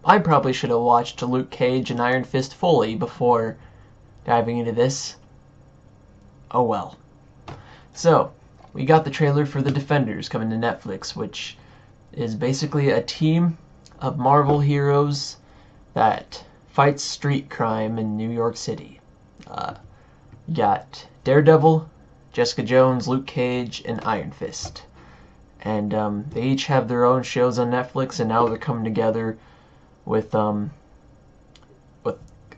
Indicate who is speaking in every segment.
Speaker 1: I probably should have watched Luke Cage and Iron Fist fully before diving into this. Oh well. So, we got the trailer for The Defenders coming to Netflix, which is basically a team of Marvel heroes that fights street crime in New York City. You got Daredevil, Jessica Jones, Luke Cage, and Iron Fist. And they each have their own shows on Netflix, and now they're coming together with kind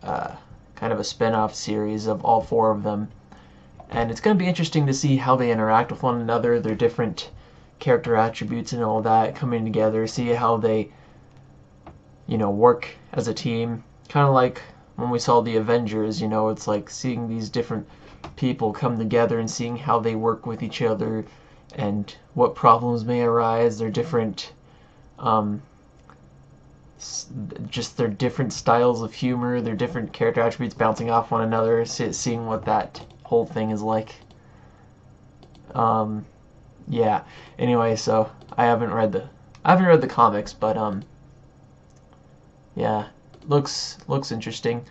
Speaker 1: of a spin-off series of all four of them. And it's going to be interesting to see how they interact with one another, their different character attributes and all that coming together, see how they, work as a team. Kind of like when we saw the Avengers, it's like seeing these different people come together and seeing how they work with each other and what problems may arise, their different, just their different styles of humor, their different character attributes bouncing off one another, seeing what that whole thing is like. Yeah. Anyway, so I haven't read the comics, but yeah, looks interesting,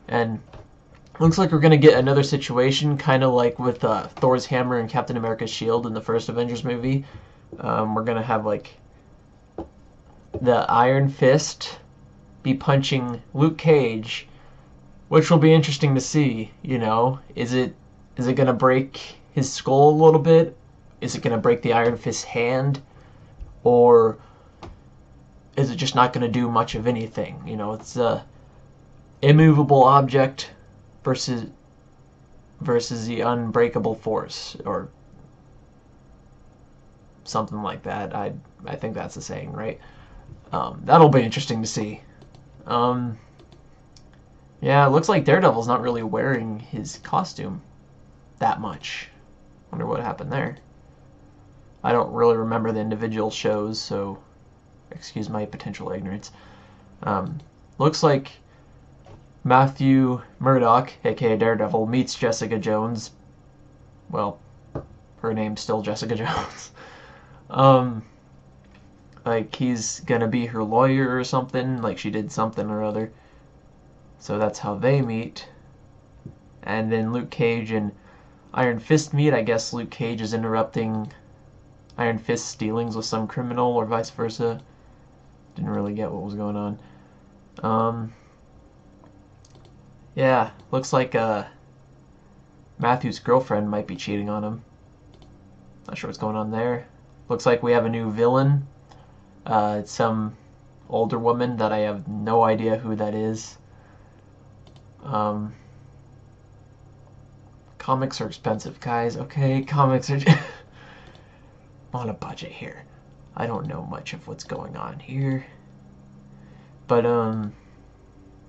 Speaker 1: and looks like we're gonna get another situation, kind of like with Thor's hammer and Captain America's shield in the first Avengers movie. We're gonna have like the Iron Fist be punching Luke Cage, which will be interesting to see. Is it gonna break his skull a little bit? Is it gonna break the Iron Fist's hand, or is it just not gonna do much of anything? It's a immovable object versus the unbreakable force, or something like that. I think that's the saying, right? That'll be interesting to see. Yeah, it looks like Daredevil's not really wearing his costume that much. Wonder what happened there. I don't really remember the individual shows, so excuse my potential ignorance. Looks like Matthew Murdock, aka Daredevil, meets Jessica Jones. Well, her name's still Jessica Jones. Like he's gonna be her lawyer or something, like she did something or other. So that's how they meet. And then Luke Cage and Iron Fist meet. I guess Luke Cage is interrupting Iron Fist's dealings with some criminal, or vice versa. Didn't really get what was going on. Yeah, looks like Matthew's girlfriend might be cheating on him. Not sure what's going on there. Looks like we have a new villain. It's some older woman that I have no idea who that is. Comics are expensive, guys. Okay, comics are on a budget here. I don't know much of what's going on here. But,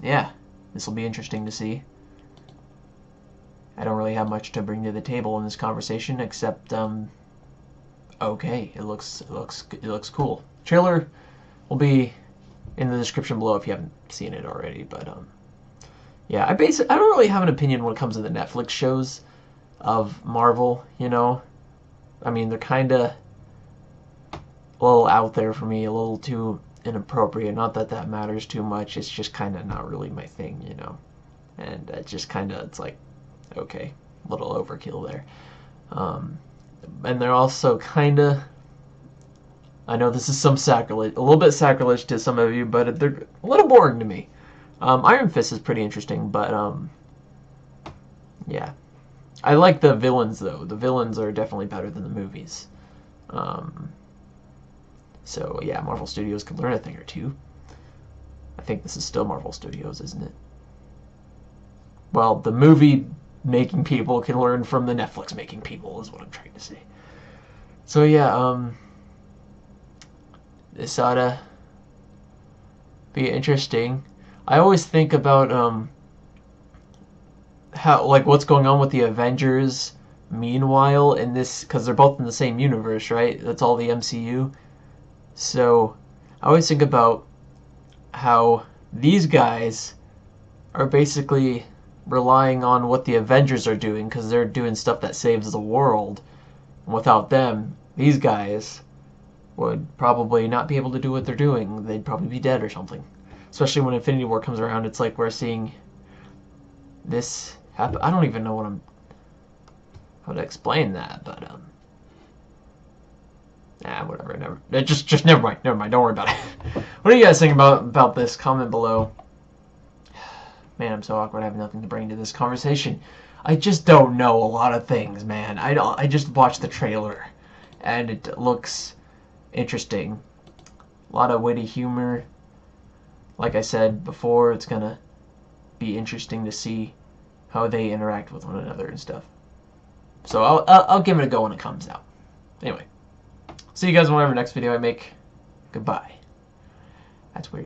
Speaker 1: yeah, this will be interesting to see. I don't really have much to bring to the table in this conversation, except, okay, it looks cool. Trailer will be in the description below if you haven't seen it already, but, yeah, I don't really have an opinion when it comes to the Netflix shows of Marvel, I mean, they're kind of a little out there for me, a little too inappropriate. Not that that matters too much, it's just kind of not really my thing, And it just kind of, it's like, okay, a little overkill there. And they're also kind of, I know this is some sacrilege, a little bit sacrilege to some of you, but they're a little boring to me. Iron Fist is pretty interesting, but, yeah. I like the villains, though. The villains are definitely better than the movies. So, yeah, Marvel Studios could learn a thing or two. I think this is still Marvel Studios, isn't it? Well, the movie-making people can learn from the Netflix-making people, is what I'm trying to say. So, yeah, this ought to be interesting. I always think about, how, like, what's going on with the Avengers meanwhile in this, because they're both in the same universe, right? That's all the MCU. So I always think about how these guys are basically relying on what the Avengers are doing, because they're doing stuff that saves the world. And without them, these guys would probably not be able to do what they're doing. They'd probably be dead or something. especially when Infinity War comes around. It's like we're seeing this happen. I don't even know how to explain that, but whatever. Just never mind. Never mind. Don't worry about it. What do you guys think about this? Comment below. Man, I'm so awkward. I have nothing to bring to this conversation. I just don't know a lot of things, man. I just watched the trailer, and it looks interesting. A lot of witty humor. Like I said before, it's gonna be interesting to see how they interact with one another and stuff. So I'll give it a go when it comes out. Anyway, see you guys in whatever next video I make. Goodbye. That's weird.